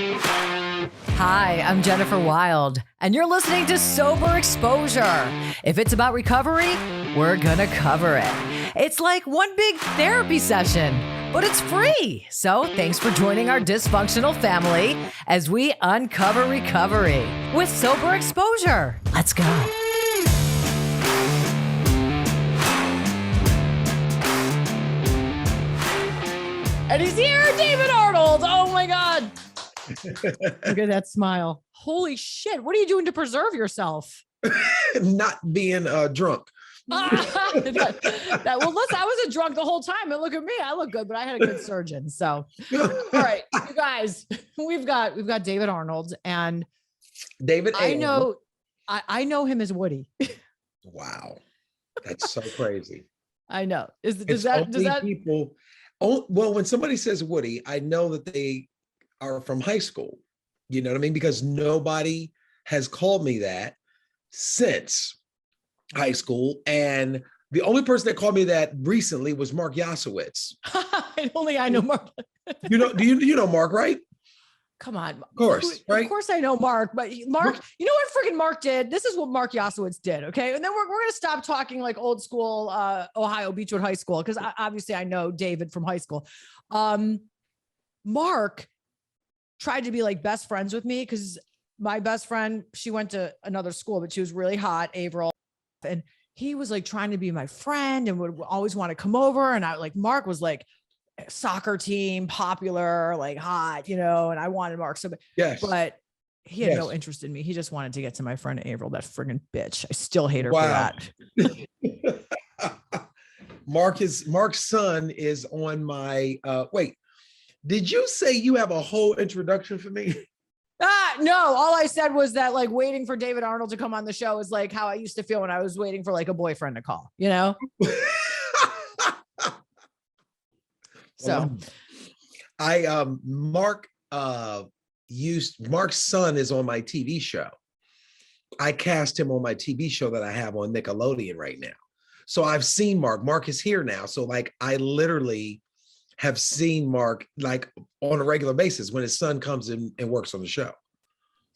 Hi, I'm Jennifer Wild, and you're listening to Sober Exposure. If it's about recovery, we're gonna cover it. It's like one big therapy session, but it's free. So thanks for joining our dysfunctional family as we uncover recovery with Sober Exposure. Let's go. And he's here, David Arnold. Oh my God. Look at that smile. Holy shit. What are you doing to preserve yourself? Not being drunk. Well, listen, I wasn't drunk the whole time. And look at me. I look good, but I had a good surgeon. So, all right, you guys, we've got David Arnold, and David. I know him as Woody. Wow. That's so crazy. I know. Does that people? Oh, well, when somebody says Woody, I know that they are from high school. You know what I mean? Because nobody has called me that since high school. And the only person that called me that recently was Mark Yasowitz. Only I know Mark. Do you know Mark, right? Come on. Of course, right? Of course I know Mark, but Mark, you know what freaking Mark did? This is what Mark Yasowitz did, okay? And then we're going to stop talking like old school Ohio Beechwood High School, because obviously I know David from high school. Mark tried to be like best friends with me because my best friend, she went to another school, but she was really hot, Averill. And he was like trying to be my friend and would always want to come over. And Mark was like soccer team, popular, like hot, and I wanted Mark so bad. Yes. But he had no interest in me. He just wanted to get to my friend Averill, that friggin' bitch. I still hate her for that. Mark's son is on my wait. Did you say you have a whole introduction for me? No, all I said was that like waiting for David Arnold to come on the show is like how I used to feel when I was waiting for like a boyfriend to call, So Mark's son is on my TV show. I cast him on my TV show that I have on Nickelodeon right now. So I've seen Mark. Mark is here now. So like I literally have seen Mark like on a regular basis when his son comes in and works on the show.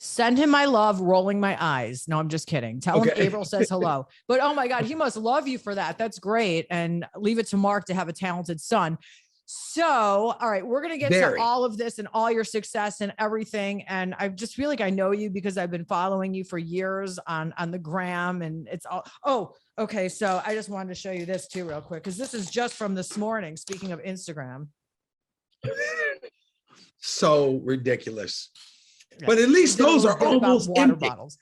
Send him my love, rolling my eyes. No, I'm just kidding. Tell him Averill says hello. But oh my God, he must love you for that. That's great. And leave it to Mark to have a talented son. So, all right, we're going to get to all of this and all your success and everything. And I just feel like I know you because I've been following you for years on the gram, and it's all, okay. So I just wanted to show you this too real quick, because this is just from this morning. Speaking of Instagram. So ridiculous. Yeah. But at least those are almost water empty. Bottles.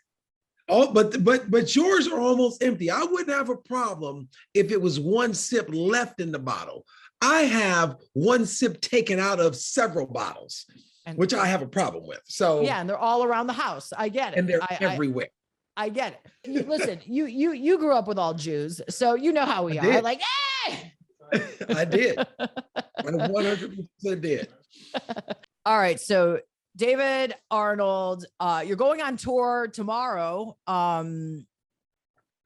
Oh, but yours are almost empty. I wouldn't have a problem if it was one sip left in the bottle. I have one sip taken out of several bottles, which I have a problem with. So yeah, and they're all around the house. I get it. And they're everywhere. I get it. Listen, you grew up with all Jews, so you know how we are. Like, hey! I did. I 100% did. All right, so David Arnold, you're going on tour tomorrow. You're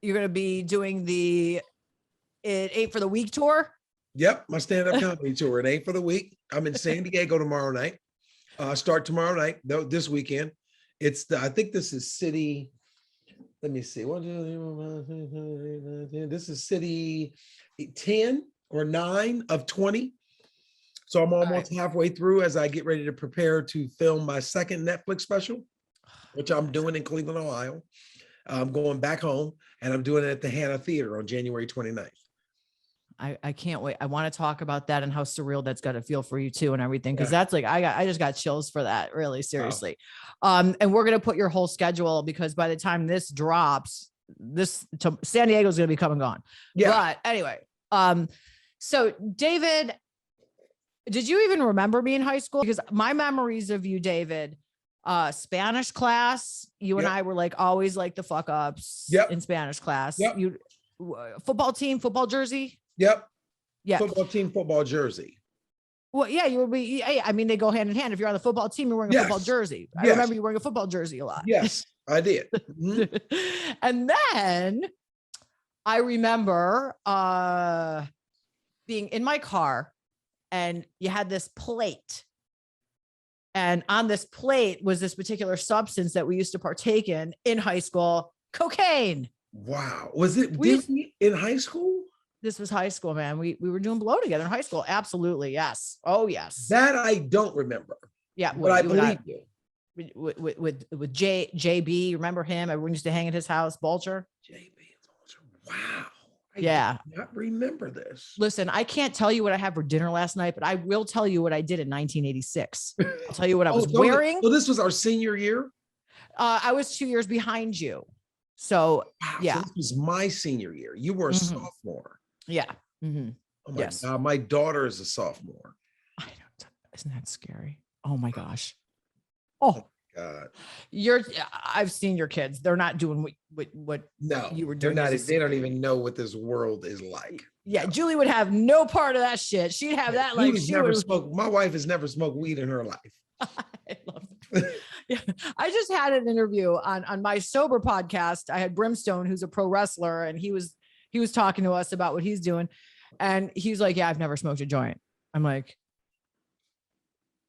going to be doing the It Ain't for the Week tour. Yep, my stand-up comedy tour. It ain't for the week. I'm in San Diego tomorrow night. Start tomorrow night, this weekend. I think this is city. Let me see. This is city 10 or 9 of 20. So I'm almost halfway through as I get ready to prepare to film my second Netflix special, which I'm doing in Cleveland, Ohio. I'm going back home, and I'm doing it at the Hannah Theater on January 29th. I can't wait. I want to talk about that and how surreal that's got to feel for you too and everything. Cause that's like, I just got chills for that, really, seriously. Wow. And we're going to put your whole schedule, because by the time this drops, San Diego is going to be come and gone. Yeah. But anyway, so David, did you even remember me in high school? Because my memories of you, David, Spanish class, you and I were like always like the fuck ups in Spanish class. You football team, football jersey. Yep. Yeah. Football team, football jersey. Well, yeah, you would be. I mean, they go hand in hand. If you're on the football team, you're wearing a football jersey. I remember you wearing a football jersey a lot. Yes, I did. Mm-hmm. And then I remember being in my car, and you had this plate, And on this plate was this particular substance that we used to partake in high school, cocaine. Wow. Was it We in high school? This was high school, man. We were doing blow together in high school. Absolutely. Yes. Oh, yes. That I don't remember. Yeah. But I believe you. With JB, remember him? Everyone used to hang at his house, Bulger. JB. Wow. I Yeah. do not remember this. Listen, I can't tell you what I had for dinner last night, but I will tell you what I did in 1986. I'll tell you what I was wearing. So this was our senior year? I was 2 years behind you. So wow, yeah. So this was my senior year. You were a sophomore. Yeah. Mm-hmm. Oh my God. My daughter is a sophomore. I know. Isn't that scary? Oh my gosh. Oh God. I've seen your kids. They're not doing what no, you were doing. They don't even know what this world is like. Yeah. No. Julie would have no part of that shit. She'd have that like she never smoked. My wife has never smoked weed in her life. I love that. Yeah. I just had an interview on my sober podcast. I had Brimstone, who's a pro wrestler, and he was talking to us about what he's doing. And he's like, yeah, I've never smoked a joint. I'm like,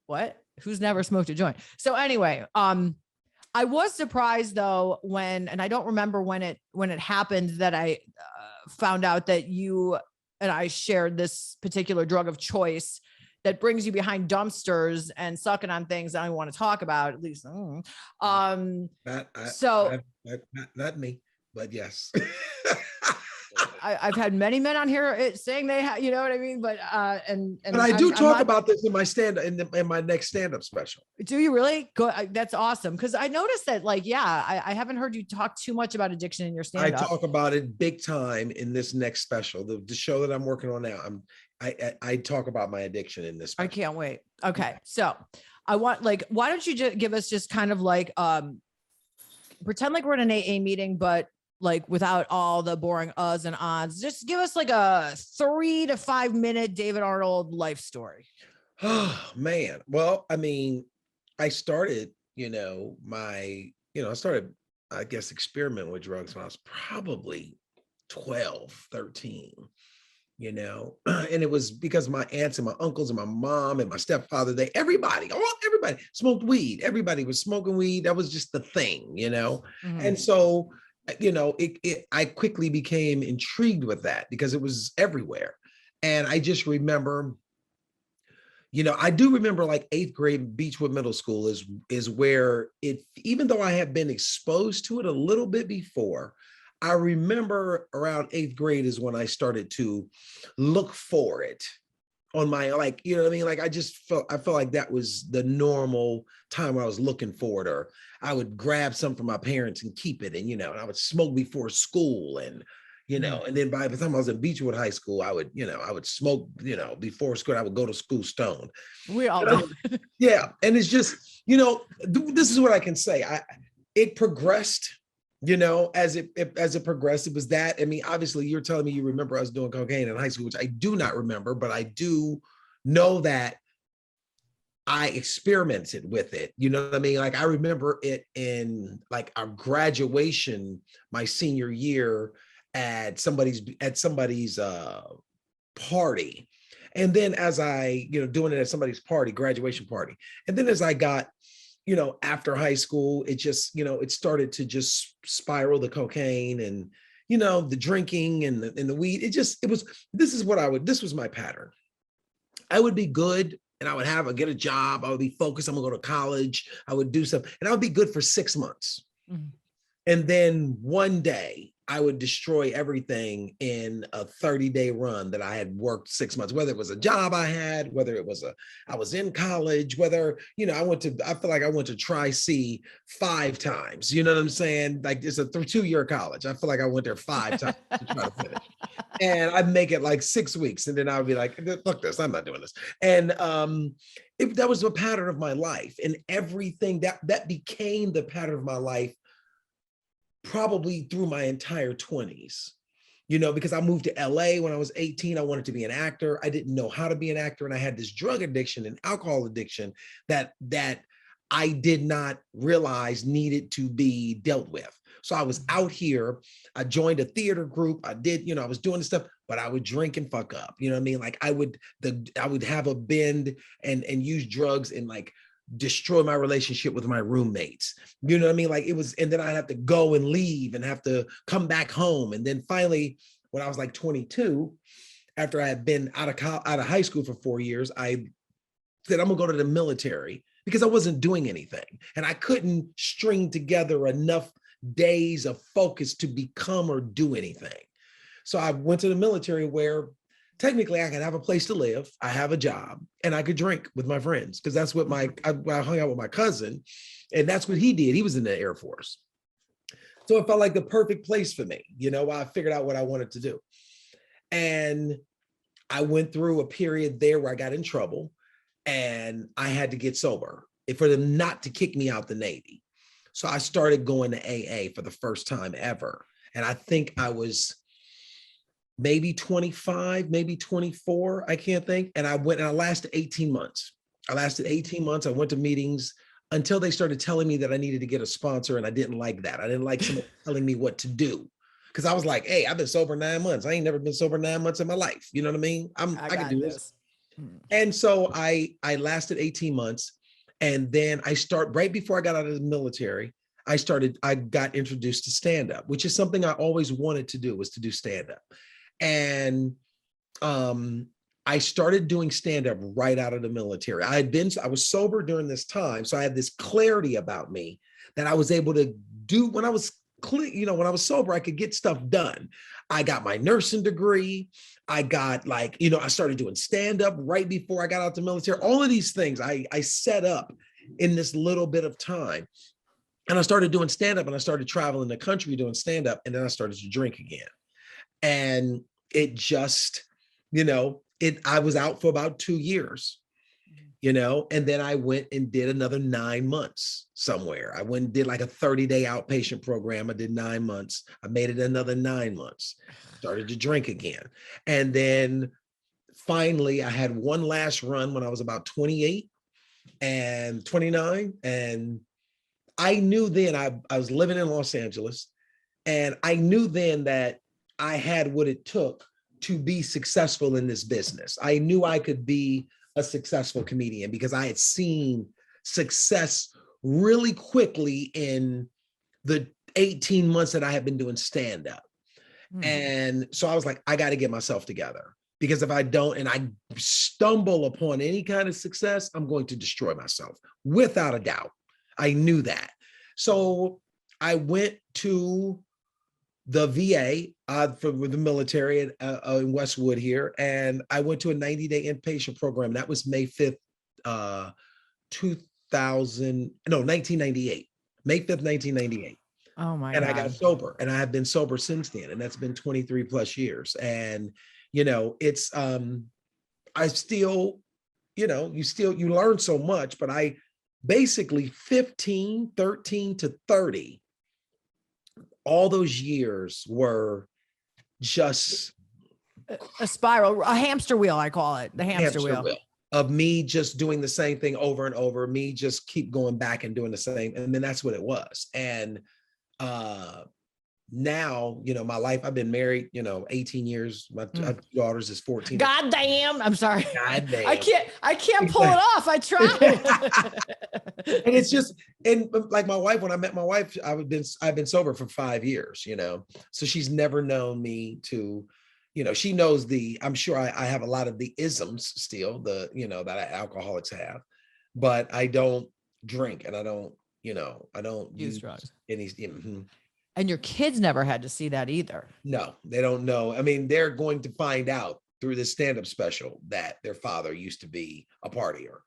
what? Who's never smoked a joint? So anyway, I was surprised though and I don't remember when it happened that I found out that you and I shared this particular drug of choice that brings you behind dumpsters and sucking on things I don't want to talk about, at least. Not me, but yes. I've had many men on here saying they have, you know what I mean? But I do talk about this in my in my next stand-up special. Do you really? Go. That's awesome. Because I noticed that, like, yeah, I haven't heard you talk too much about addiction in your stand-up. I talk about it big time in this next special, the show that I'm working on now. I talk about my addiction in this special. I can't wait. Okay, so I want, like, why don't you just give us just kind of like pretend like we're in an AA meeting, but like without all the boring uhs and ahs. Just give us like a 3 to 5 minute David Arnold life story. Oh man. Well, I mean, I started, I guess, experimenting with drugs when I was probably 12, 13, and it was because my aunts and my uncles and my mom and my stepfather, everybody smoked weed. Everybody was smoking weed. That was just the thing, Mm-hmm. And so, I quickly became intrigued with that because it was everywhere. And I just remember, I do remember like 8th grade, Beechwood Middle School is where even though I had been exposed to it a little bit before, I remember around 8th grade is when I started to look for it on my, like, you know what I mean? Like, I felt like that was the normal time when I was looking for it, or I would grab some from my parents and keep it. And, and I would smoke before school and, and then by the time I was in Beechwood High School, I would smoke, before school. I would go to school stoned. We all know. Yeah. And it's just, this is what I can say. It progressed, as it progressed. It was that. I mean, obviously you're telling me you remember us doing cocaine in high school, which I do not remember, but I do know that I experimented with it. You know what I mean? Like, I remember it in like our graduation, my senior year at somebody's party. And then as I, doing it at somebody's party, graduation party. And then as I got, after high school, it just, it started to just spiral, the cocaine and, the drinking and the weed. This was my pattern. I would be good and I would get a job. I would be focused. I'm gonna go to college. I would do something and I would be good for 6 months. Mm-hmm. And then one day I would destroy everything in a 30-day run that I had worked 6 months, whether it was a job I had, whether it was I was in college, whether, I feel like I went to Tri-C 5 times, you know what I'm saying? Like, it's a 2-year college. I feel like I went there 5 times to try to finish. And I'd make it like 6 weeks. And then I would be like, fuck this, I'm not doing this. And that was a pattern of my life, and everything that became the pattern of my life probably through my entire 20s, because I moved to LA when I was 18. I wanted to be an actor. I didn't know how to be an actor. And I had this drug addiction and alcohol addiction that I did not realize needed to be dealt with. So I was out here. I joined a theater group. I did, I was doing this stuff, but I would drink and fuck up. You know what I mean? Like, I would have a bend and use drugs in like destroy my relationship with my roommates. You know what I mean? Like it was, and then I have to go and leave and have to come back home. And then finally, when I was like 22, after I had been out of high school for 4 years, I said, I'm gonna go to the military because I wasn't doing anything. And I couldn't string together enough days of focus to become or do anything. So I went to the military where technically I could have a place to live, I have a job, and I could drink with my friends because that's what I hung out with my cousin, and that's what he did. He was in the Air Force. So it felt like the perfect place for me, I figured out what I wanted to do. And I went through a period there where I got in trouble and I had to get sober for them not to kick me out the Navy. So I started going to AA for the first time ever. And I think I was maybe 25, maybe 24, I can't think. And I went and I lasted 18 months. I went to meetings until they started telling me that I needed to get a sponsor. And I didn't like that. I didn't like somebody telling me what to do. Because I was like, hey, I've been sober 9 months. I ain't never been sober 9 months in my life. You know what I mean? I can do this. And so I lasted 18 months. And then right before I got out of the military, I got introduced to stand-up, which is something I always wanted to do, was to do stand-up. And I started doing stand-up right out of the military. I was sober during this time. So I had this clarity about me that I was able to do when I was when I was sober, I could get stuff done. I got my nursing degree. I got I started doing stand-up right before I got out the military. All of these things I set up in this little bit of time. And I started doing stand-up and I started traveling the country doing stand-up. And then I started to drink again. And it just, I was out for about 2 years, and then I went and did another 9 months somewhere. I went and did like a 30-day outpatient program. I did 9 months. I made it another 9 months, started to drink again. And then finally I had one last run when I was about 28 and 29. And I knew then I was living in Los Angeles, and I knew then that I had what it took to be successful in this business. I knew I could be a successful comedian because I had seen success really quickly in the 18 months that I had been doing stand-up. And so I was like, I got to get myself together, because if I don't, and I stumble upon any kind of success, I'm going to destroy myself without a doubt. I knew that. So I went to the VA for the military in Westwood here. And I went to a 90-day inpatient program. That was May 5th, 1998. May 5th, 1998. Oh my God. And I got sober, and I have been sober since then. And that's been 23 plus years. And, it's, I still, you learn so much, but I basically 13 to 30, all those years were just a spiral, a hamster wheel. I call it the hamster wheel of me just doing the same thing over and over, me just keep going back and doing the same. And then that's what it was. And now, my life, I've been married, 18 years. My daughters is 14. God damn. I'm sorry. God damn. I can't pull it off. I tried. And it's just, and like my wife, when I met my wife, I've been sober for 5 years, so she's never known me to, she knows I'm sure I have a lot of the isms still, that alcoholics have, but I don't drink, and I don't use drugs. And your kids never had to see that either. No, they don't know. I mean, they're going to find out through this stand-up special that their father used to be a partier.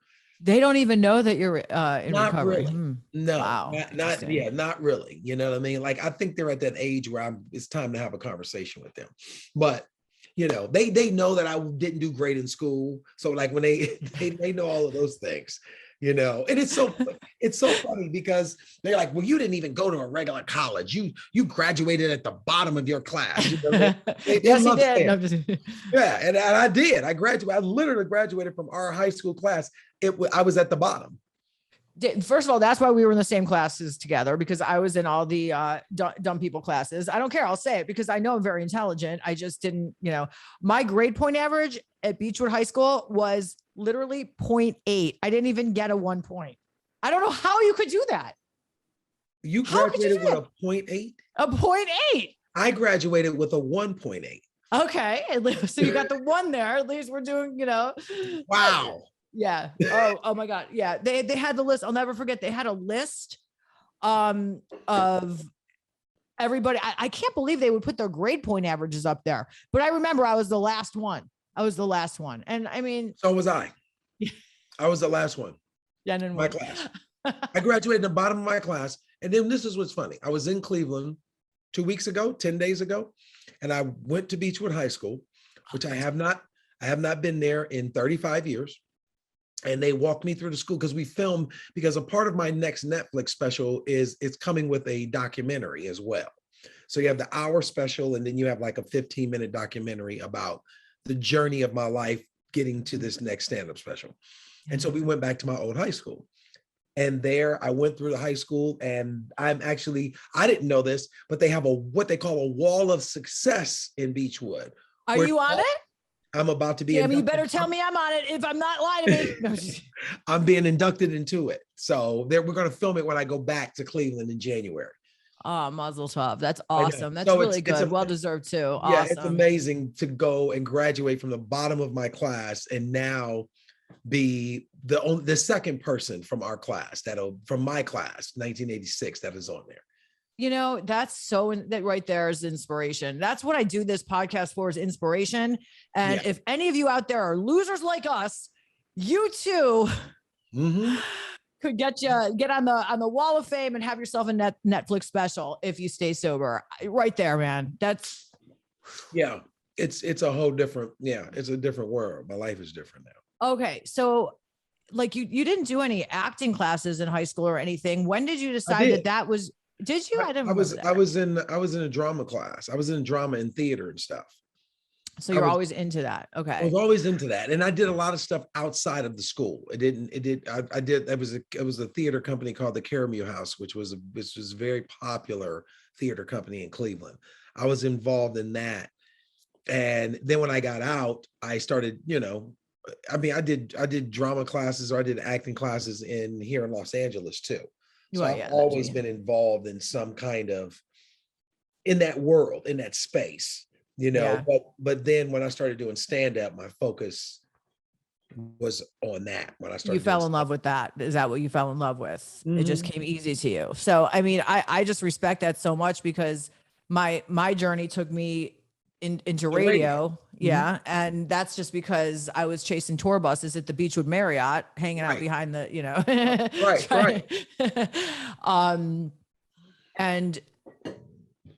They don't even know that you're in not recovery. Really. No, wow. not really. You know what I mean? Like, I think they're at that age where it's time to have a conversation with them. But they know that I didn't do great in school. So like when they know all of those things. And it's so funny because they're like, well, you didn't even go to a regular college. You graduated at the bottom of your class. Yes, you did. No, yeah, and I did. I literally graduated from our high school class. I was at the bottom. First of all, that's why we were in the same classes together, because I was in all the dumb people classes. I don't care. I'll say it because I know I'm very intelligent. I just didn't, my grade point average at Beechwood High School was literally 0.8. I didn't even get a 1 point. I don't know how you could do that. You How could you graduated do with that? a 0.8? A 0.8. I graduated with a 1.8. Okay. So you got the one there. At least we're doing, Wow. Yeah. Oh my God. Yeah. They had the list. I'll never forget. They had a list of everybody. I can't believe they would put their grade point averages up there. But I remember I was the last one. And I mean, So was I. I was the last one. Jen and My class. I graduated in the bottom of my class. And then this is what's funny. I was in Cleveland 2 weeks ago, 10 days ago, and I went to Beechwood High School, which I have not been there in 35 years. And they walked me through the school because we filmed, because a part of my next Netflix special is it's coming with a documentary as well. So you have the hour special, and then you have like a 15-minute documentary about the journey of my life getting to this next stand-up special. And so we went back to my old high school. And there I went through the high school, and I didn't know this, but they have what they call a wall of success in Beechwood. Are you on it? I'm about to be. Yeah, you better tell me I'm on it. If I'm not, lying to me. No, I'm being inducted into it. So we're going to film it when I go back to Cleveland in January. Oh, Mazel Tov. That's awesome. That's so really good. Well deserved too. Awesome. Yeah, it's amazing to go and graduate from the bottom of my class and now be the second person from our class from my class, 1986, that is on there. That's that right there is inspiration. That's what I do this podcast for, is inspiration. And if any of you out there are losers like us, you too could get on the wall of fame and have yourself a Netflix special if you stay sober. Right there, man. That's it's a whole different, it's a different world. My life is different now. Okay. So like you didn't do any acting classes in high school or anything. When did you decide that was, did you? I was in a drama class. I was in drama and theater and stuff. So you're always into that. Okay. I was always into that. And I did a lot of stuff outside of the school. It was a theater company called the Caramel House, which was a very popular theater company in Cleveland. I was involved in that. And then when I got out, I started, I did drama classes, or I did acting classes here in Los Angeles too. So I've always been involved in some kind of, in that world, in that space, but then when I started doing stand-up, my focus was on that. When I started, you fell in love with that. Is that what you fell in love with? Mm-hmm. It just came easy to you. So, I mean, I just respect that so much, because my journey took me into radio. Yeah. Mm-hmm. And that's just because I was chasing tour buses at the Beechwood Marriott, hanging out behind the, right. And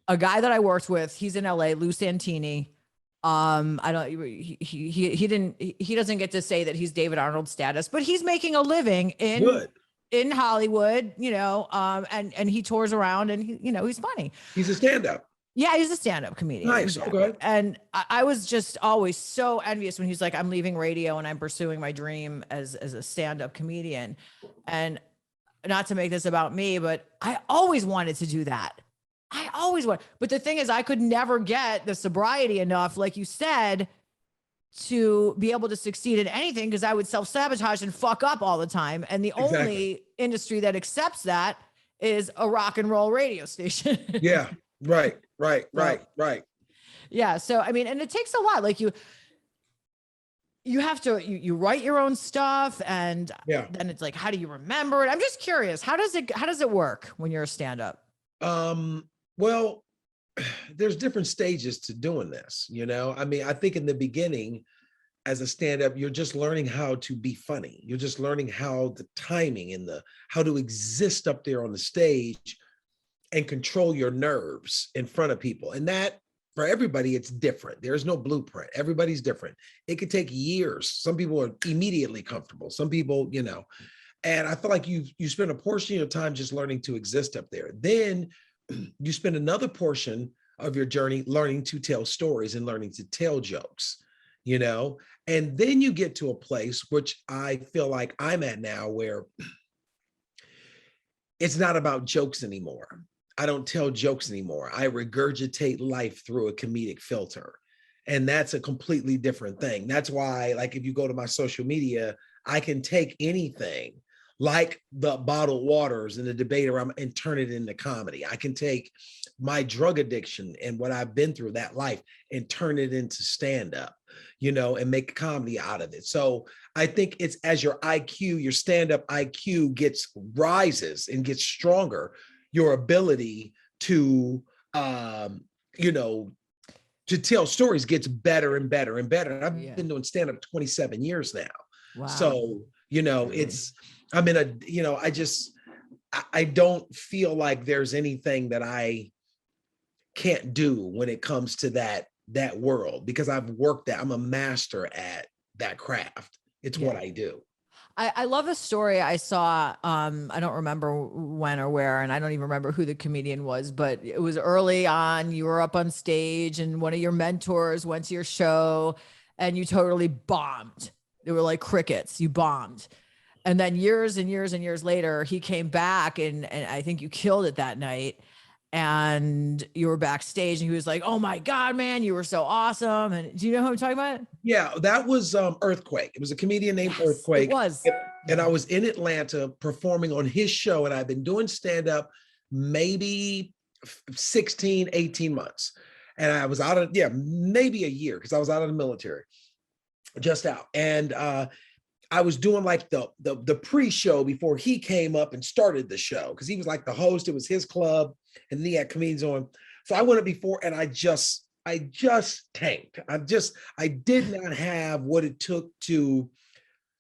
a guy that I worked with, he's in LA, Lou Santini. He doesn't get to say that he's David Arnold status, but he's making a living in Hollywood, and he tours around, and he's funny. He's a stand-up. Yeah, he's a stand-up comedian. Nice. Exactly. Okay. And I was just always so envious when he's like, I'm leaving radio and I'm pursuing my dream as a stand-up comedian. And not to make this about me, but I always wanted to do that. But the thing is, I could never get the sobriety enough, like you said, to be able to succeed in anything, because I would self-sabotage and fuck up all the time. And the only industry that accepts that is a rock and roll radio station. Yeah. Right. Yeah. So, I mean, and it takes a lot. Like you have to, you write your own stuff, and then it's like, how do you remember it? I'm just curious. How does it work when you're a stand-up? Well, there's different stages to doing this. I mean, I think in the beginning, as a stand-up, you're just learning how to be funny. You're just learning how the timing and how to exist up there on the stage and control your nerves in front of people. And that, for everybody, it's different. There's no blueprint. Everybody's different. It could take years. Some people are immediately comfortable. Some people, and I feel like you spend a portion of your time just learning to exist up there. Then you spend another portion of your journey learning to tell stories and learning to tell jokes, and then you get to a place, which I feel like I'm at now, where it's not about jokes anymore. I don't tell jokes anymore. I regurgitate life through a comedic filter. And that's a completely different thing. That's why, like, if you go to my social media, I can take anything like the bottled waters and the debate around and turn it into comedy. I can take my drug addiction and what I've been through that life and turn it into stand-up, and make comedy out of it. So I think it's as your IQ, your stand-up IQ rises and gets stronger, your ability to, to tell stories gets better and better and better. And I've been doing stand-up 27 years now. Wow. So, I'm in a, I don't feel like there's anything that I can't do when it comes to that world, because I've worked that. I'm a master at that craft. It's what I do. I love a story I saw. I don't remember when or where, and I don't even remember who the comedian was, but it was early on. You were up on stage and one of your mentors went to your show and you totally bombed. They were like crickets. You bombed. And then years and years and years later, he came back and I think you killed it that night. And you were backstage and he was like, "Oh my God, man, you were so awesome." And do you know who I'm talking about? Yeah, that was Earthquake. It was a comedian named Earthquake. It was. And I was in Atlanta performing on his show, and I've been doing stand-up maybe 16, 18 months. And I was out of, maybe a year, because I was out of the military, just out. And I was doing like the pre-show before he came up and started the show, because he was like the host. It was his club, and then he had comedians on. So I went up before, and I just tanked. I did not have what it took to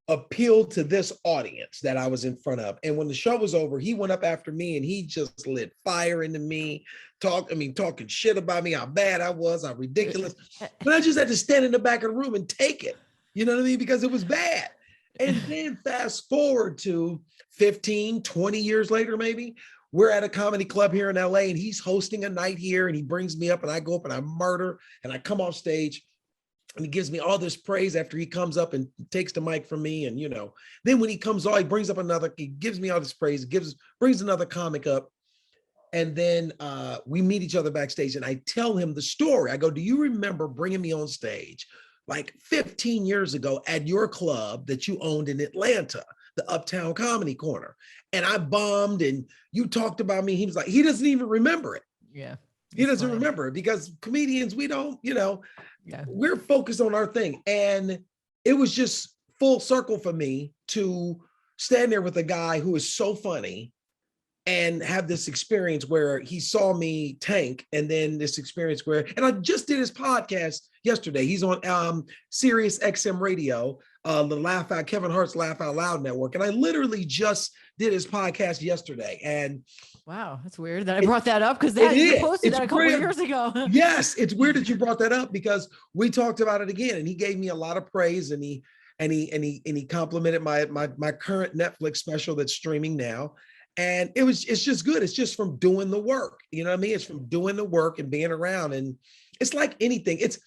appeal to this audience that I was in front of. And when the show was over, he went up after me and he just lit fire into me, talking shit about me, how bad I was, how ridiculous. But I just had to stand in the back of the room and take it. You know what I mean? Because it was bad. And then fast forward to 15, 20 years later, maybe, we're at a comedy club here in LA and he's hosting a night here, and he brings me up and I go up and I murder and I come off stage. And he gives me all this praise after he comes up and takes the mic from me. And, then when he comes on, he gives me all this praise, brings another comic up. And then we meet each other backstage and I tell him the story. I go, "Do you remember bringing me on stage like 15 years ago at your club that you owned in Atlanta, the Uptown Comedy Corner? And I bombed and you talked about me." He was like, he doesn't even remember it. Yeah. He doesn't remember it, because comedians, we don't, we're focused on our thing. And it was just full circle for me to stand there with a guy who is so funny and have this experience where he saw me tank, and then this experience and I just did his podcast yesterday. He's on Sirius XM Radio, the Kevin Hart's Laugh Out Loud network. And I literally just did his podcast yesterday. And wow, that's weird that I brought that up, because you posted that a couple of years ago. Yes, it's weird that you brought that up, because we talked about it again, and he gave me a lot of praise, and he complimented my current Netflix special that's streaming now. And it's just good. It's just from doing the work. You know what I mean? It's from doing the work and being around. And it's like anything. It's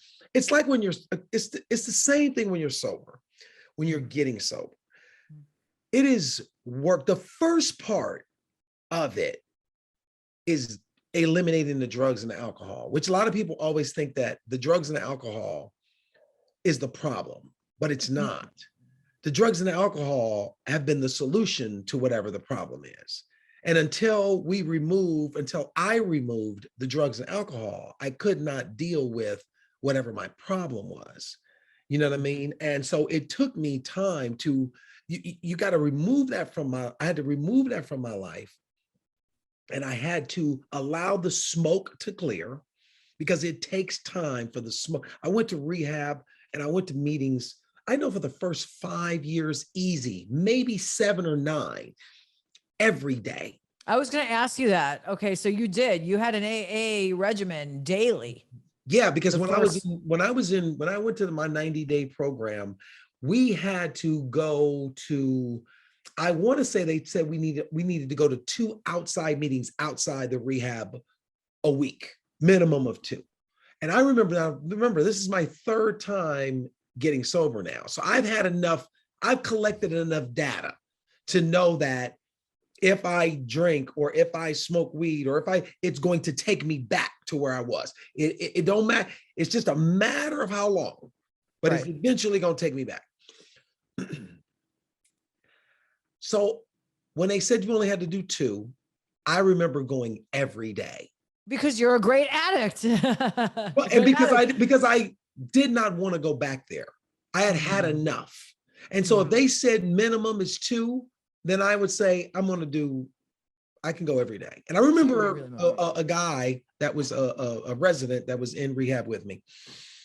like when it's the same thing when you're sober, when you're getting sober. It is work. The first part of it is eliminating the drugs and the alcohol, which a lot of people always think that the drugs and the alcohol is the problem, but it's not. The drugs and the alcohol have been the solution to whatever the problem is. And until I removed the drugs and alcohol, I could not deal with whatever my problem was. You know what I mean? And so it took me time to, you got to remove that I had to remove that from my life. And I had to allow the smoke to clear, because it takes time for the smoke. I went to rehab and I went to meetings. I know for the first 5 years, easy, maybe 7 or 9, every day. I was going to ask you that. Okay. So you had an AA regimen daily. Yeah. Because when I went to my 90-day program, we had to go to, I want to say they said we needed to go to 2 outside meetings outside the rehab a week, minimum of 2. And I remember this is my 3rd time getting sober now. So I've collected enough data to know that if I drink or if I smoke weed or it's going to take me back to where I was. It don't matter. It's just a matter of how long, but It's eventually going to take me back. So when they said you only had to do 2, I remember going every day. Because you're a great addict. Well, and because I did not want to go back there. I had had enough. And so if they said minimum is 2, then I would say I can go every day. And I remember a guy that was a resident that was in rehab with me.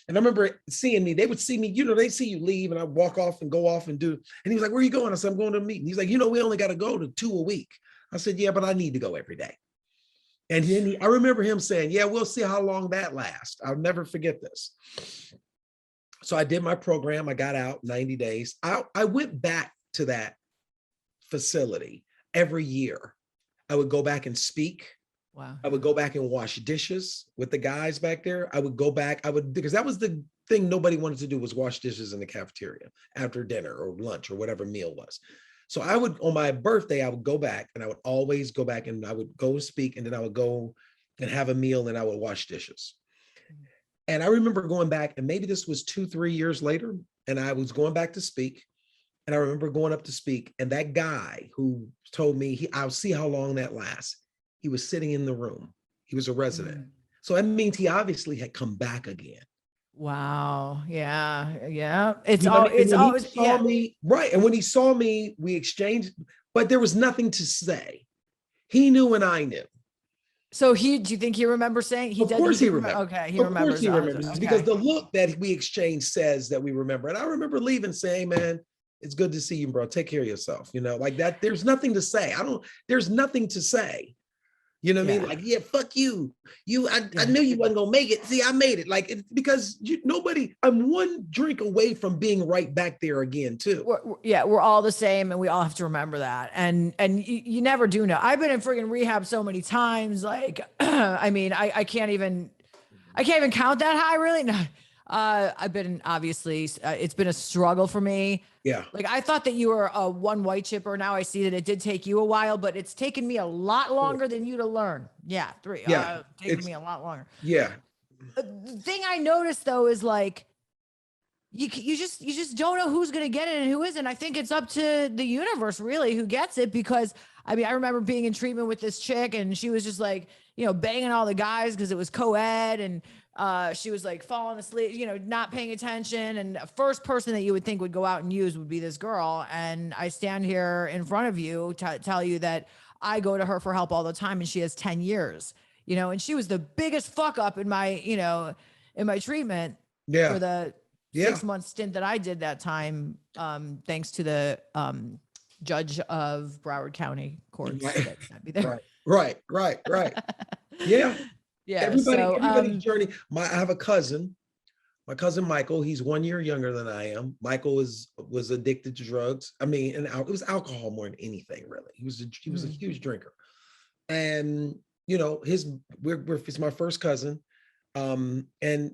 And I remember seeing me, they would see me, they see you leave and I walk off and go off and do. And he was like, where are you going? I said, I'm going to a meeting. He's like, we only got to go to 2 a week. I said, yeah, but I need to go every day. And then I remember him saying, yeah, we'll see how long that lasts. I'll never forget this. So I did my program. I got out 90 days. I went back to that facility every year. I would go back and speak. Wow. I would go back and wash dishes with the guys back there. I would go back. Because that was the thing nobody wanted to do, was wash dishes in the cafeteria after dinner or lunch or whatever meal was. So I would, on my birthday, I would go back and I would always go back and I would go speak, and then I would go and have a meal and I would wash dishes. And I remember going back, and maybe this was 2-3 years later, and I was going back to speak. And I remember going up to speak, and that guy who told me I'll see how long that lasts, he was sitting in the room. He was a resident. So that means he obviously had come back again. Wow. Yeah. Yeah. It's always saw me, right. And when he saw me, we exchanged, but there was nothing to say. He knew and I knew. So do you think he remembers saying Of course he remembers. Okay. He remembers. Of course he remembers. Okay. Because the look that we exchanged says that we remember. And I remember leaving saying, man, it's good to see you, bro. Take care of yourself. Like that. There's nothing to say. There's nothing to say. You know what I mean? Like, yeah, fuck you. I knew you wasn't gonna make it. See, I made it. Like, because I'm one drink away from being right back there again, too. We're all the same, and we all have to remember that. And you never do know. I've been in friggin' rehab so many times. Like, I mean, I can't even count that high, really. No. I've been, obviously, it's been a struggle for me. Yeah. Like, I thought that you were a one white chipper. Now I see that it did take you a while, but it's taken me a lot longer than you to learn. Yeah. 3. Yeah. Taken me a lot longer. Yeah. The thing I noticed, though, is like, you just don't know who's going to get it and who isn't. I think it's up to the universe, really, who gets it. Because I mean, I remember being in treatment with this chick, and she was just like, banging all the guys because it was co-ed, and she was like falling asleep, not paying attention. And the first person that you would think would go out and use would be this girl. And I stand here in front of you to tell you that I go to her for help all the time, and she has 10 years, and she was the biggest fuck up in my, in my treatment for the 6-month stint that I did that time. Thanks to the judge of Broward County courts. Right. Yeah. Yeah. Everybody's journey. I have a cousin, my cousin Michael. He's 1 year younger than I am. Michael was addicted to drugs. I mean, and it was alcohol more than anything, really. He was a huge drinker, and he's my first cousin, and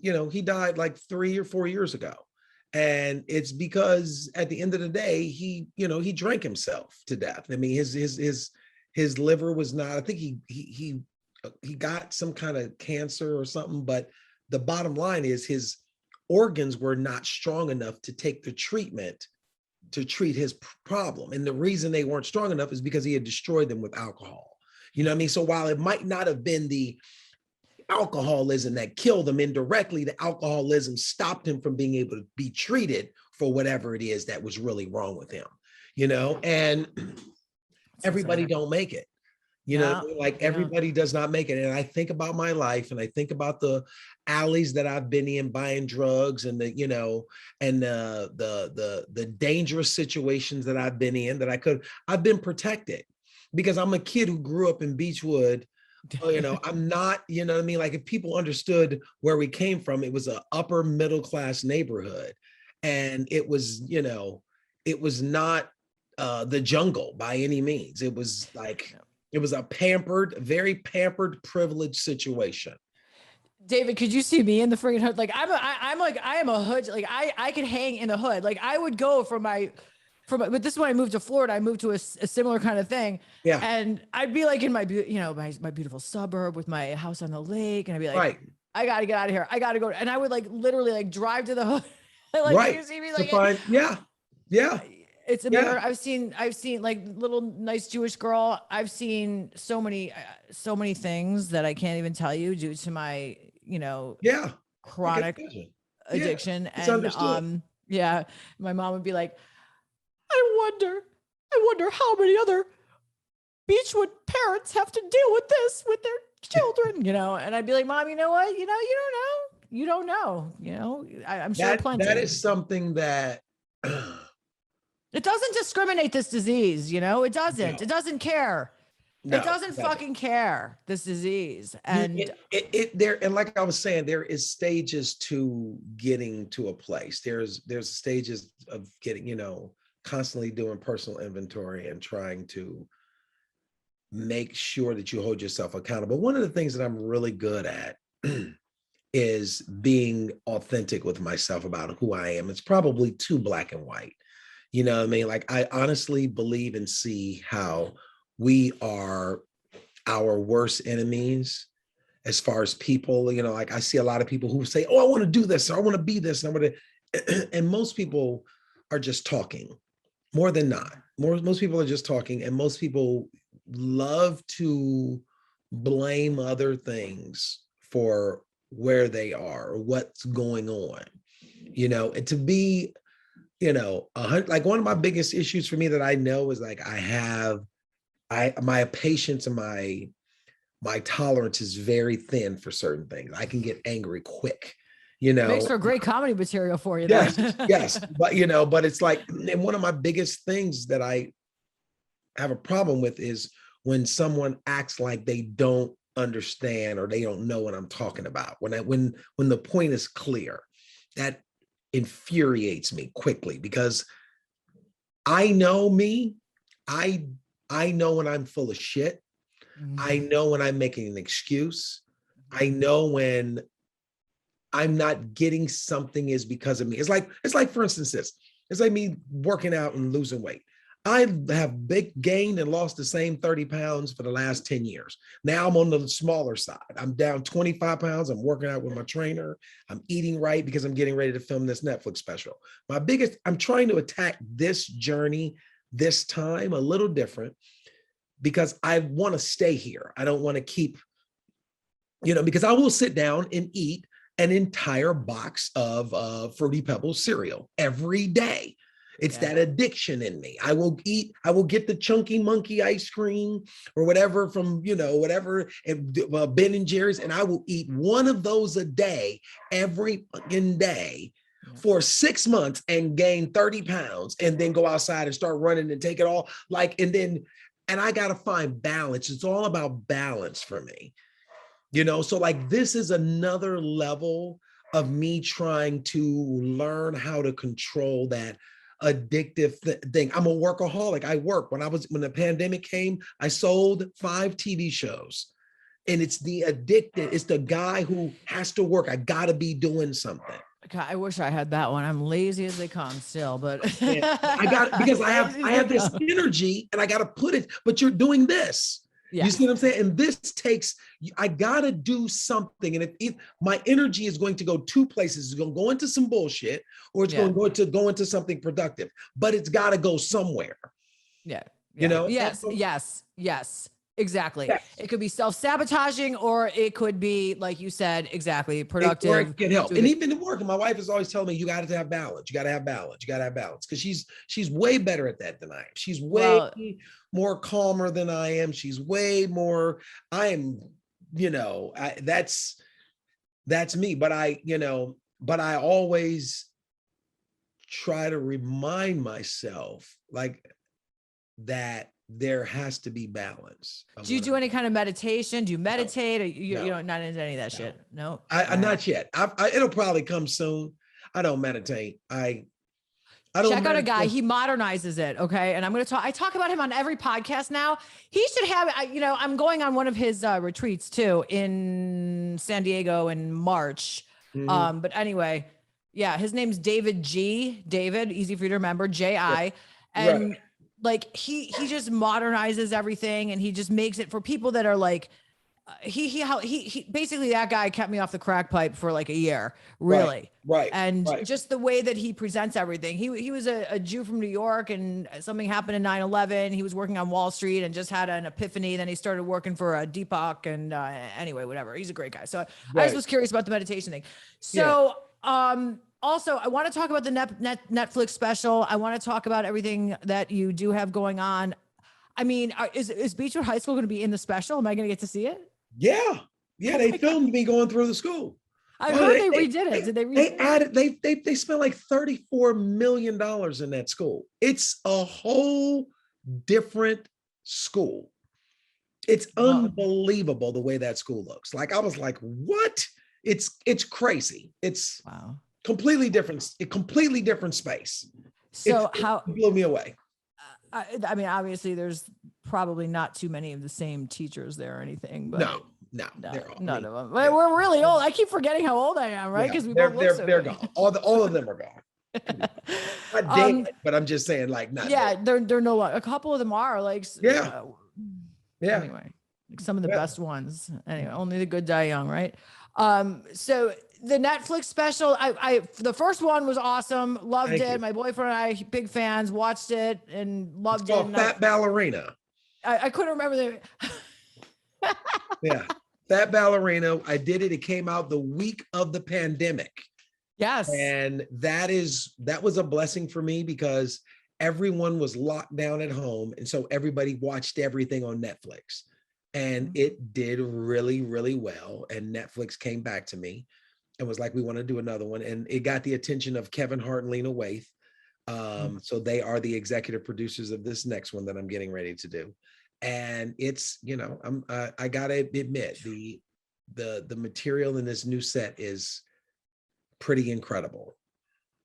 he died like 3 or 4 years ago, and it's because at the end of the day, he drank himself to death. I mean, his liver was not. I think he got some kind of cancer or something, but the bottom line is his organs were not strong enough to take the treatment to treat his problem. And the reason they weren't strong enough is because he had destroyed them with alcohol. You know what I mean? So while it might not have been the alcoholism that killed him, indirectly, the alcoholism stopped him from being able to be treated for whatever it is that was really wrong with him, and everybody don't make it. Everybody does not make it. And I think about my life, and I think about the alleys that I've been in buying drugs, and the dangerous situations that I've been in I've been protected because I'm a kid who grew up in Beechwood. I'm not, what I mean? Like, if people understood where we came from, it was an upper middle class neighborhood, and it was, it was not the jungle by any means. It was like, it was a very pampered, privileged situation. David, could you see me in the friggin' hood? Like, I am a hood. Like, I could hang in the hood. Like, I would go but this is when I moved to Florida. I moved to a similar kind of thing. Yeah. And I'd be like in my beautiful suburb with my house on the lake. And I'd be like, right. I got to get out of here. I got to go. And I would like literally like drive to the hood. Like, right. you see me like, yeah. It's a Yeah. mirror. I've seen like little nice Jewish girl. I've seen so many things that I can't even tell you due to my, Yeah. I can chronic imagine. Yeah. addiction. It's And understood. yeah, my mom would be like, I wonder how many other Beechwood parents have to deal with this with their children, and I'd be like, Mom, you know what? You don't know. You don't know. I'm sure plenty. That is something that It doesn't discriminate, this disease, it doesn't. no, It doesn't care. It no, doesn't it doesn't. fucking care, this disease. You, And there, and like I was saying, there is stages to getting to a place. There's stages of getting, constantly doing personal inventory and trying to make sure that you hold yourself accountable. One of the things that I'm really good at is being authentic with myself about who I am. It's probably too black and white. You know what I mean? Like, I honestly believe and see how we are our worst enemies as far as people. Like, I see a lot of people who say, oh, I want to do this, or I want to be this, and I want to, and most people are just talking more than not. Most people are just talking, and most people love to blame other things for where they are or what's going on, and to be, like, one of my biggest issues for me that I know is, like, my patience and my tolerance is very thin for certain things. I can get angry quick, makes for great comedy material for you. Yes, yes. But it's like, and one of my biggest things that I have a problem with is when someone acts like they don't understand or they don't know what I'm talking about. When the point is clear, that infuriates me quickly, because I know me. I know when I'm full of shit. I know when I'm making an excuse. I know when I'm not getting something is because of me. It's like, for instance, it's like me working out and losing weight. I have gained and lost the same 30 pounds for the last 10 years. Now I'm on the smaller side. I'm down 25 pounds. I'm working out with my trainer. I'm eating right because I'm getting ready to film this Netflix special. I'm trying to attack this journey this time a little different, because I want to stay here. I don't want to keep, because I will sit down and eat an entire box of Fruity Pebbles cereal every day. It's that addiction in me. I will get the Chunky Monkey ice cream or whatever from, whatever, Ben and Jerry's, and I will eat one of those a day, every fucking day for 6 months and gain 30 pounds and then go outside and start running and take it all. And I got to find balance. It's all about balance for me. So, like, this is another level of me trying to learn how to control that addictive thing. I'm a workaholic. I work. When the pandemic came, I sold 5 TV shows, and it's the addicted. It's the guy who has to work. I got to be doing something. God, I wish I had that one. I'm lazy as they come still, but because I have this energy and I got to put it, but you're doing this. Yeah. You see what I'm saying? And this takes, I got to do something. And if my energy is going to go 2 places, it's going to go into some bullshit, or it's going to go into something productive, but it's got to go somewhere. Yeah. Yes. Exactly. Yes. It could be self-sabotaging, or it could be, like you said, exactly, productive. Or it can help. And even at work, my wife is always telling me, you got to have balance. You got to have balance. Because she's way better at that than I am. She's way more calmer than I am. She's way more, I am, that's me. But I always try to remind myself, like, that there has to be balance. Do you do any kind of meditation? Do you meditate? No. Or you not into any of that shit? No. I'm not yet. It'll probably come soon. I don't meditate. I don't check out a guy. He modernizes it. Okay. And I talk about him on every podcast now. He should have, I'm going on one of his retreats too in San Diego in March. Mm-hmm. But anyway, yeah, his name's David, easy for you to remember, J.I. And like, he just modernizes everything, and he just makes it for people that are like He basically, that guy kept me off the crack pipe for like a year, really. Right. And Right. just the way that he presents everything. He was a Jew from New York, and something happened in 9/11. He was working on Wall Street and just had an epiphany. Then he started working for Deepak, and anyway, whatever. He's a great guy. So I just Right. was curious about the meditation thing. Yeah. So also, I want to talk about the Netflix special. I want to talk about everything that you do have going on. I mean, is Beechwood High School going to be in the special? Am I going to get to see it? Yeah. Yeah. Oh They my God. filmed me going through the school. I Oh, heard they redid it. Did they They redo it? added, they spent like $34 million in that school. It's a whole different school. It's Wow. unbelievable the way that school looks. Like, I was like, what? It's crazy. It's Wow. a completely different space. So It how, blew me away. I mean, obviously there's probably not too many of the same teachers there or anything, but No, no, they're all, none of them. yeah, We're really old. I keep forgetting how old I am, right? yeah, Because we both look so they're good. gone. All of them are gone. Not dead, but I'm just saying, like, not Yeah, dead. they're no longer. A couple of them are like, Yeah, yeah, anyway, like some of the yeah. best ones. Anyway, only the good die young, right? So the Netflix special, the first one was awesome, loved Thank it. you. My boyfriend and I, big fans, watched it and It's loved it. called And Fat Ballerina. I couldn't remember the. Yeah, Fat Ballerina. I did it. It came out the week of the pandemic. Yes. And that was a blessing for me because everyone was locked down at home. And so everybody watched everything on Netflix. And it did really, really well. And Netflix came back to me and was like, we want to do another one. And it got the attention of Kevin Hart and Lena Waithe. So they are the executive producers of this next one that I'm getting ready to do. And it's, I gotta admit, the material in this new set is pretty incredible.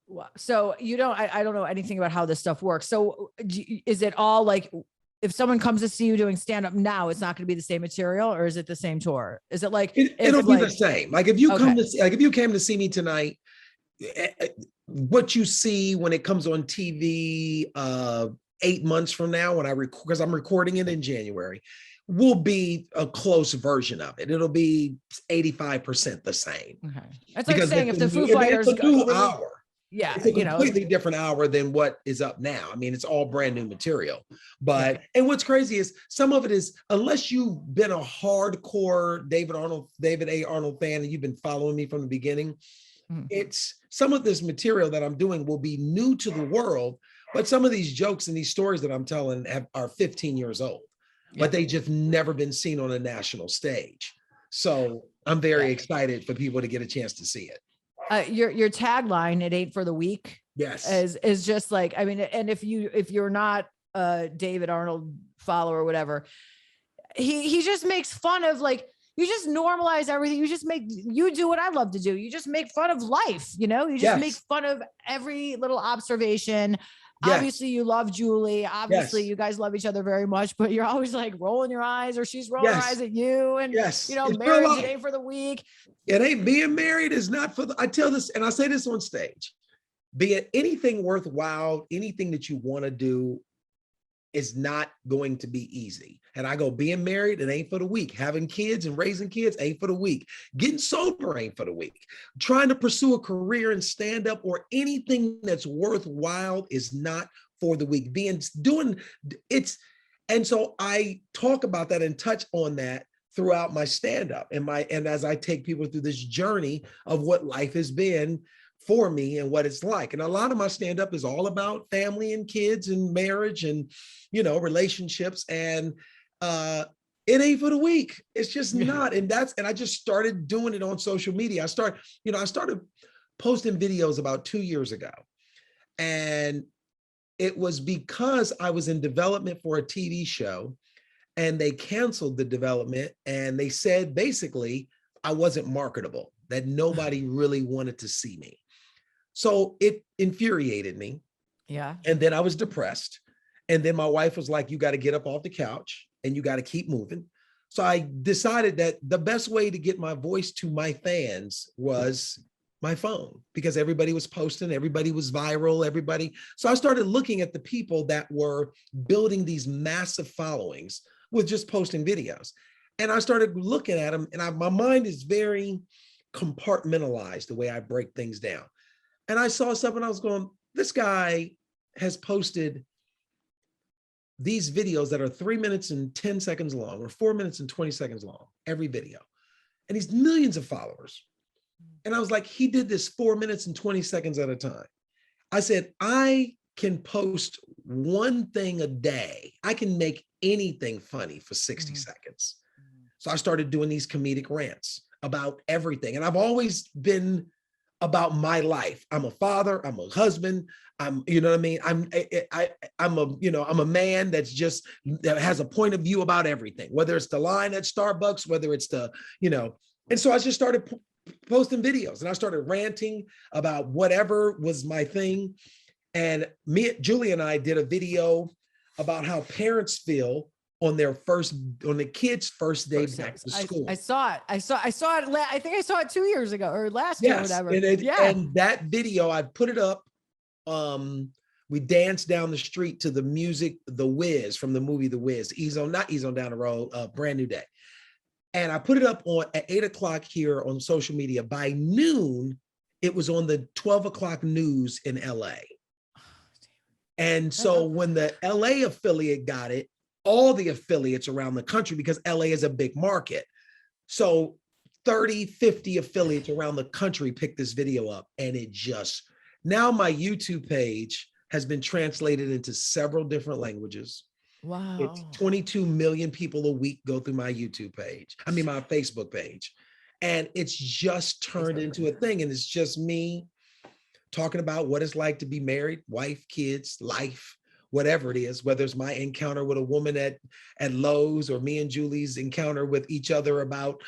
Wow. So I don't know anything about how this stuff works. So is it all like, if someone comes to see you doing stand up now, it's not going to be the same material, or is it the same tour? Is it like, It'll be like, the same. Like, if you okay, come to see, like, if you came to see me tonight, what you see when it comes on TV 8 months from now, when because I'm recording it in January, will be a close version of it. It'll be 85% the same. okay. It's like Because saying if the Foo it's Fighters a new hour. yeah, It's a completely different hour than what is up now. I mean, it's all brand new material. But, and what's crazy is some of it is, unless you've been a hardcore David A. Arnold fan and you've been following me from the beginning, it's some of this material that I'm doing will be new to the world, but some of these jokes and these stories that I'm telling are 15 years old, but they just never been seen on a national stage. So I'm very excited for people to get a chance to see it. Your tagline, "It ain't for the weak," yes, is just like, I mean, and if you're not a David Arnold follower or whatever, he just makes fun of, like, you just normalize everything. You do what I love to do. You just make fun of life, you just make fun of every little observation. Obviously you love Julie. Obviously you guys love each other very much, but you're always like rolling your eyes, or she's rolling her eyes at you. And marriage, it ain't for the weak. It ain't. Being married is not for the, I tell this, and I say this on stage, be it anything worthwhile, anything that you want to do is not going to be easy. And I go, being married, it ain't for the weak. Having kids and raising kids ain't for the weak. Getting sober ain't for the weak. Trying to pursue a career in stand-up or anything that's worthwhile is not for the weak. And so I talk about that and touch on that throughout my stand-up and as I take people through this journey of what life has been for me and what it's like. And a lot of my stand-up is all about family and kids and marriage and, relationships. And it ain't for the weak. It's just not. And I just started doing it on social media. I started posting videos about 2 years ago. And it was because I was in development for a TV show, and they canceled the development. And they said, basically, I wasn't marketable, that nobody really wanted to see me. So it infuriated me. Yeah. And then I was depressed. And then my wife was like, you got to get up off the couch and you got to keep moving. So I decided that the best way to get my voice to my fans was my phone, because everybody was posting, everybody was viral, So I started looking at the people that were building these massive followings with just posting videos. And I started looking at them, and my mind is very compartmentalized the way I break things down. And I saw something, I was going, this guy has posted these videos that are 3 minutes and 10 seconds long, or 4 minutes and 20 seconds long, every video. And he's millions of followers. And I was like, he did this 4 minutes and 20 seconds at a time. I said, I can post one thing a day. I can make anything funny for 60 seconds. So I started doing these comedic rants about everything. And I've always been about my life. I'm a father, I'm a husband, you know what I mean? I'm a man that has a point of view about everything, whether it's the line at Starbucks, whether it's and so I just started posting videos, and I started ranting about whatever was my thing. And Julie and I did a video about how parents feel on the kids' first day back to school. I saw it. I think I saw it 2 years ago or last year, or whatever. And that video, I put it up. We danced down the street to the music, The Wiz, from the movie The Wiz. Not Ease on Down the Road, Brand New Day. And I put it up at 8 o'clock here on social media. By noon, it was on the 12 o'clock news in LA. And so when the LA affiliate got it, all the affiliates around the country, because LA is a big market. So 30, 50 affiliates around the country picked this video up, and now my YouTube page has been translated into several different languages. Wow. It's 22 million people a week go through my YouTube page. I mean, my Facebook page. And it's just turned into a thing. And it's just me talking about what it's like to be married, wife, kids, life, whatever it is, whether it's my encounter with a woman at Lowe's, or me and Julie's encounter with each other about,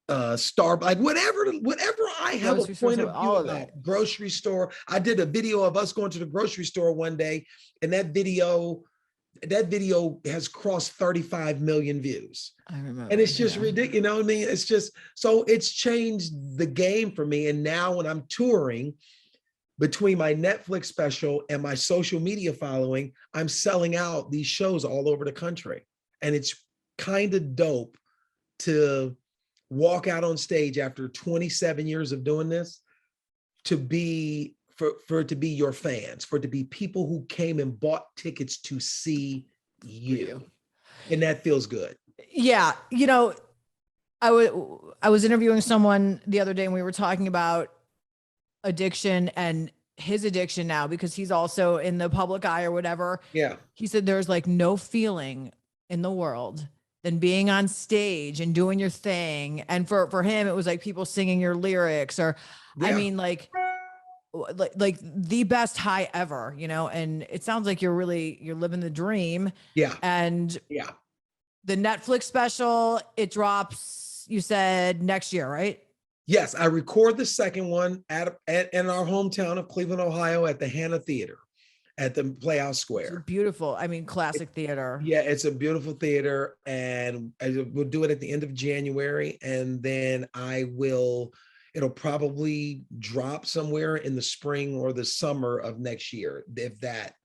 Starbucks, whatever I have a point of view about. Grocery store. I did a video of us going to the grocery store one day, and that video has crossed 35 million views. I remember. And it's just ridiculous. You know what I mean? It's just, so it's changed the game for me. And now when I'm touring, between my Netflix special and my social media following, I'm selling out these shows all over the country. And it's kind of dope to walk out on stage after 27 years of doing this, for it to be your fans, for it to be people who came and bought tickets to see you. And that feels good. Yeah. I was interviewing someone the other day, and we were talking about addiction and his addiction now, because he's also in the public eye or whatever. Yeah. He said there's like no feeling in the world than being on stage and doing your thing. And for him, it was like people singing your lyrics, or I mean, like the best high ever, and it sounds like you're living the dream. Yeah. And the Netflix special, it drops, you said, next year, right? Yes, I record the second one in our hometown of Cleveland, Ohio, at the Hannah Theater at the Playhouse Square. It's beautiful. I mean, classic theater. Yeah, it's a beautiful theater, and we'll do it at the end of January, and then it'll probably drop somewhere in the spring or the summer of next year, if that,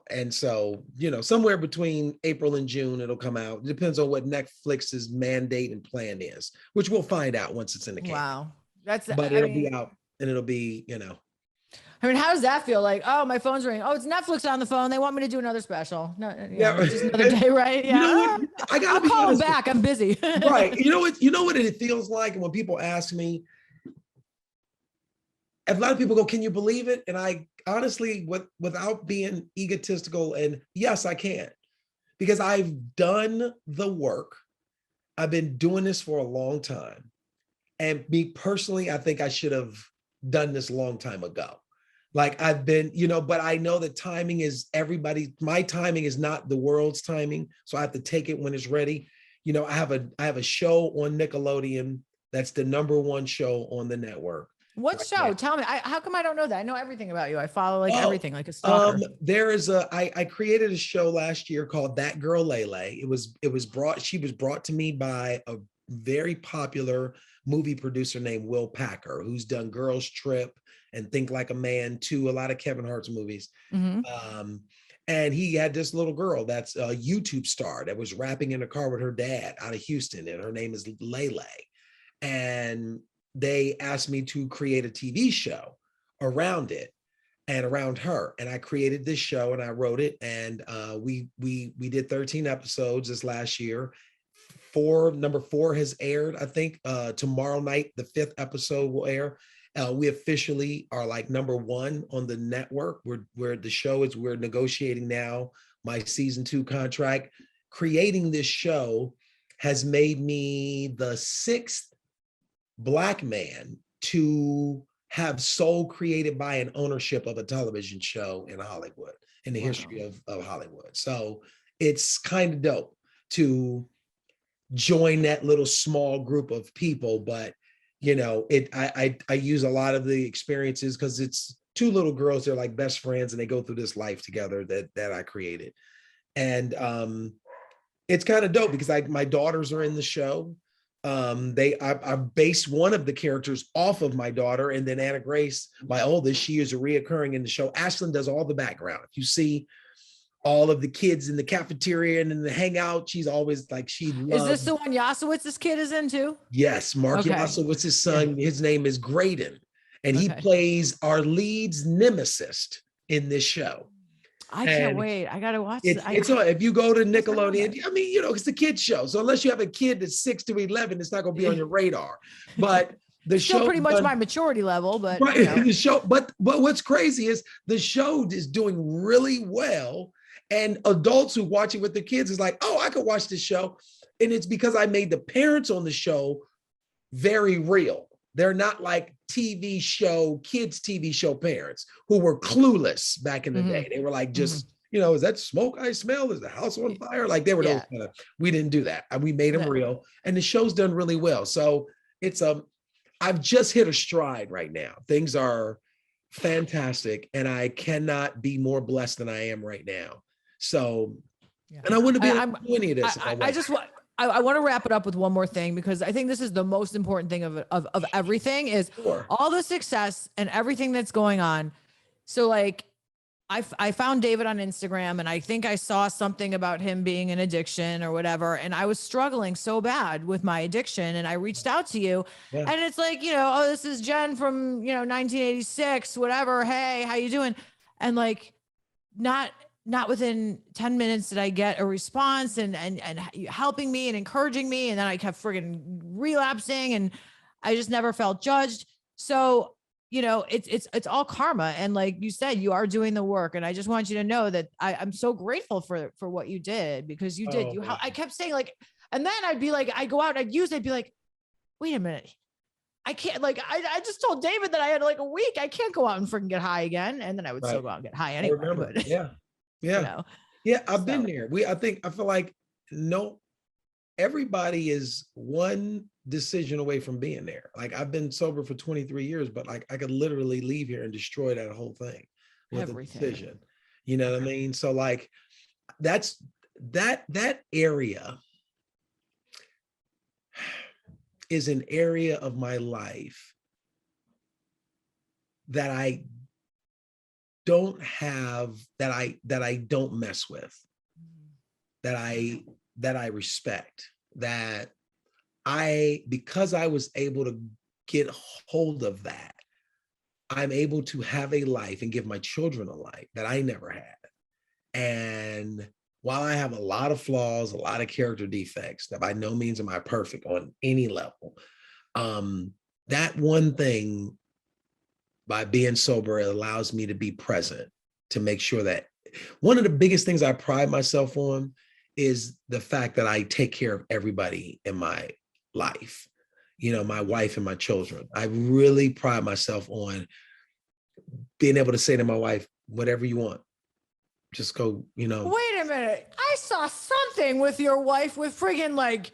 and so, somewhere between April and June, it'll come out. It depends on what Netflix's mandate and plan is, which we'll find out once it's in the can. Wow. It'll be out, and it'll be, I mean, how does that feel? Like, oh, my phone's ringing. Oh, it's Netflix on the phone. They want me to do another special. No, just another day, right? Yeah. You know what? I gotta be call honest. them back. I'm busy. Right. You know what it feels like when people ask me. A lot of people go, "Can you believe it?" And I honestly, without being egotistical, and yes, I can, because I've done the work. I've been doing this for a long time, and me personally, I think I should have done this a long time ago. Like I've been, but I know that timing is my timing is not the world's timing. So I have to take it when it's ready. I have a show on Nickelodeon. That's the #1 show on the network. What show? Now. Tell me. How come I don't know that? I know everything about you. I follow everything, like a stalker. I created a show last year called That Girl Lele. She was brought to me by a very popular movie producer named Will Packer, who's done Girls Trip and Think Like a Man, too, a lot of Kevin Hart's movies. Mm-hmm. And he had this little girl that's a YouTube star that was rapping in a car with her dad out of Houston, and her name is Lele. And they asked me to create a TV show around it and around her. And I created this show and I wrote it. And we did 13 episodes this last year. Number 4 has aired. I think tomorrow night, the 5th episode will air. We officially are like number 1 on the network. We're negotiating now my season 2 contract. Creating this show has made me the 6th Black man to have soul created by an ownership of a television show in Hollywood, in the history of Hollywood. So it's kind of dope to join that little small group of people. But you know, I use a lot of the experiences because it's 2 little girls. They're like best friends, and they go through this life together that I created. And it's kind of dope because my daughters are in the show. I based one of the characters off of my daughter, and then Anna Grace, my oldest, she is a reoccurring in the show. Ashlyn does all the background. If you see all of the kids in the cafeteria and in the hangout, she's always like, she loves. Is this the one Yasowitz's kid is in too? Yes, Mark Yasowitz's son. His name is Graydon, and he plays our lead's nemesis in this show. I can't wait. I gotta watch it. If you go to Nickelodeon, I mean, you know, it's a kid's show. So unless you have a kid that's 6 to 11, it's not going to be on your radar. But the show pretty much my maturity level, but right, you know. The show. But what's crazy is the show is doing really well, and adults who watch it with their kids is like, oh, I could watch this show, and it's because I made the parents on the show very real. They're not like kids TV show parents who were clueless back in the day. They were like, just, you know, is that smoke I smell? Is the house on fire? Like they were those kind of, we didn't do that. We made them real, and the show's done really well. So it's, I've just hit a stride right now. Things are fantastic, and I cannot be more blessed than I am right now. So, and I wouldn't be able to do any of this. I want to wrap it up with one more thing, because I think this is the most important thing of everything is all the success and everything that's going on. So like I found David on Instagram, and I think I saw something about him being an addiction or whatever. And I was struggling so bad with my addiction, and I reached out to you and it's like, you know, oh, this is Jen from, you know, 1986, whatever. Hey, how you doing? And like, not within 10 minutes did I get a response and helping me and encouraging me. And then I kept friggin' relapsing, and I just never felt judged. So, you know, it's all karma. And like you said, you are doing the work. And I just want you to know that I'm so grateful for what you did, because you did. I kept saying like, and then I'd be like, I go out and I'd be like, wait a minute. I can't, like, I just told David that I had like a week. I can't go out and freaking get high again. And then I would still go out and get high anyway. But, yeah. You know? Yeah. I've been there. I feel like everybody is one decision away from being there. Like I've been sober for 23 years, but like I could literally leave here and destroy that whole thing with a decision. You know what I mean? So like that area is an area of my life that I don't have, that I don't mess with, that I respect, that because I was able to get hold of that, I'm able to have a life and give my children a life that I never had. And while I have a lot of flaws, a lot of character defects, that by no means am I perfect on any level, that one thing, by being sober, it allows me to be present, to make sure that one of the biggest things I pride myself on is the fact that I take care of everybody in my life, you know, my wife and my children. I really pride myself on being able to say to my wife, whatever you want, just go, you know. Wait a minute. I saw something with your wife with friggin' like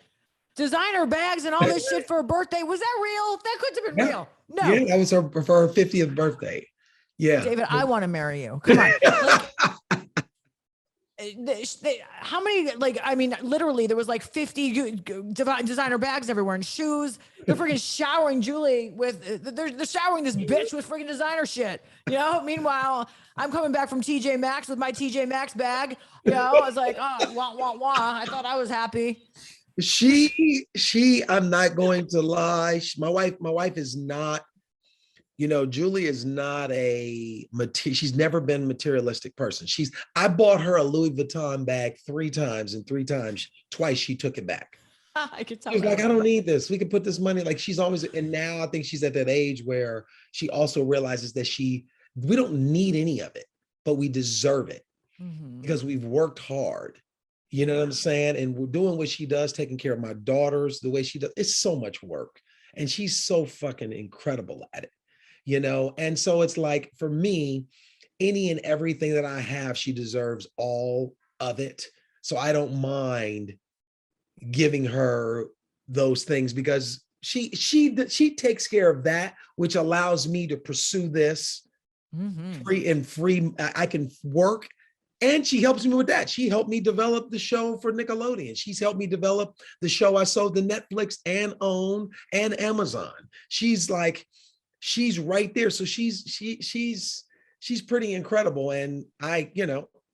designer bags and all this shit for her birthday. Was that real? That couldn't have been real. No. Yeah, that was for her 50th birthday. Yeah. David, I want to marry you. Come on. how many, like, I mean, literally there was like 50 designer bags everywhere and shoes. They're freaking showering Julie with, they're showering this bitch with freaking designer shit, you know? Meanwhile, I'm coming back from TJ Maxx with my TJ Maxx bag. You know, I was like, oh, wah, wah, wah. I thought I was happy. I'm not going to lie. My wife is not, Julie is not she's never been a materialistic person. I bought her a Louis Vuitton bag 3 times, and twice she took it back. I could tell. She was like, I don't need this. We can put this money, like she's always, and now I think she's at that age where she also realizes that we don't need any of it, but we deserve it because we've worked hard. You know what I'm saying? And we're doing what she does, taking care of my daughters the way she does. It's so much work. And she's so fucking incredible at it, And so it's like, for me, any and everything that I have, she deserves all of it. So I don't mind giving her those things because she takes care of that, which allows me to pursue this free. I can work. And she helps me with that. She helped me develop the show for Nickelodeon. She's helped me develop the show I sold to Netflix and OWN and Amazon. She's right there. So she's pretty incredible. And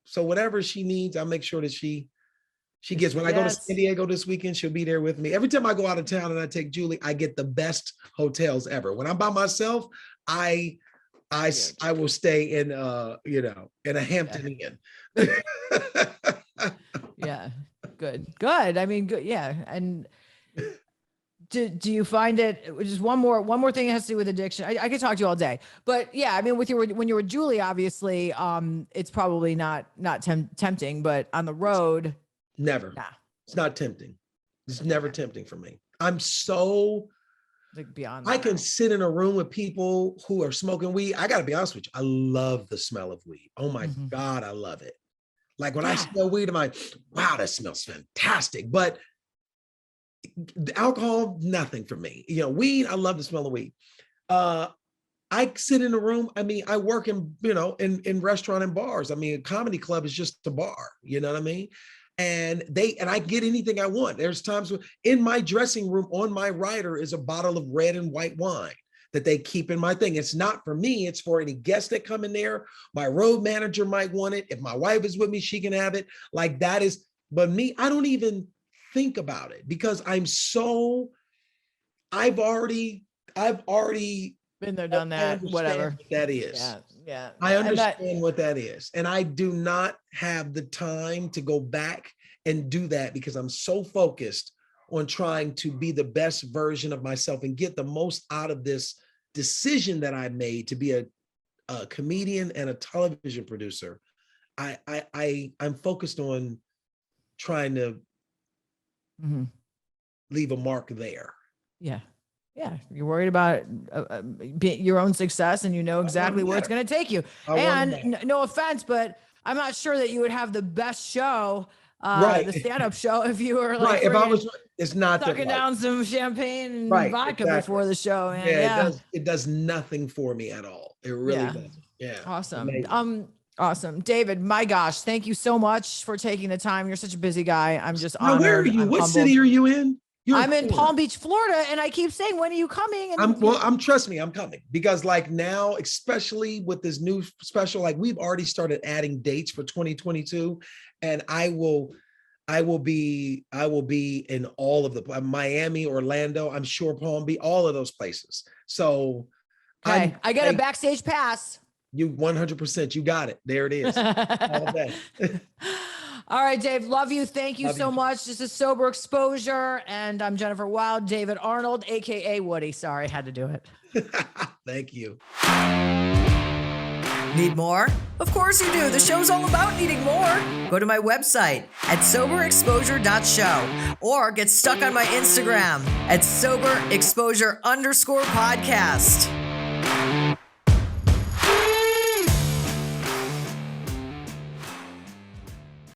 so whatever she needs, I'll make sure that she gets. When I go to San Diego this weekend, she'll be there with me. Every time I go out of town and I take Julie, I get the best hotels ever. When I'm by myself, I will stay in in a Hampton Inn. Yeah, good. I mean, good. Yeah. And do you find it, just one more thing that has to do with addiction? I could talk to you all day, but yeah, I mean, when you're with Julie, obviously, it's probably not tempting, but on the road, never. Nah. It's not tempting. It's never tempting for me. I'm so like beyond that. I can sit in a room with people who are smoking weed. I gotta be honest with you. I love the smell of weed. Oh my God, I love it. Like when I smell weed, I'm like, wow, that smells fantastic. But the alcohol, nothing for me. Weed, I love the smell of weed. I sit in a room. I mean, I work in restaurant and bars. I mean, a comedy club is just a bar, you know what I mean? And I get anything I want. There's times in my dressing room on my rider is a bottle of red and white wine that they keep in my thing. It's not for me. It's for any guests that come in there. My road manager might want it. If my wife is with me, she can have it. Like that is, but me, I don't even think about it because I've already been there, done that, whatever what that is. Yeah. I understand what that is. And I do not have the time to go back and do that because I'm so focused on trying to be the best version of myself and get the most out of this decision that I made to be a comedian and a television producer. I'm focused on trying to leave a mark there. Yeah. You're worried about your own success and exactly where it's going to take you. And no offense, but I'm not sure that you would have the best show, the stand-up show, if you were like, if I was, it's not sucking down some champagne and vodka before the show. Man. It does nothing for me at all. It really doesn't. Yeah. Awesome. Amazing. Awesome. David, my gosh, thank you so much for taking the time. You're such a busy guy. I'm just honored. Where are you? What city are you in? I'm in Palm Beach, Florida, and I keep saying, when are you coming? And trust me, I'm coming because like now, especially with this new special, like we've already started adding dates for 2022, and I will be in all of the Miami, Orlando, I'm sure Palm Beach, all of those places. So I get a backstage pass. You 100%, you got it. There it is. All day. All right, Dave, love you. Thank you so much. This is Sober Exposure, and I'm Jennifer Wild. David Arnold, AKA Woody. Sorry, had to do it. Thank you. Need more? Of course you do. The show's all about needing more. Go to my website at soberexposure.show or get stuck on my Instagram at soberexposure_podcast.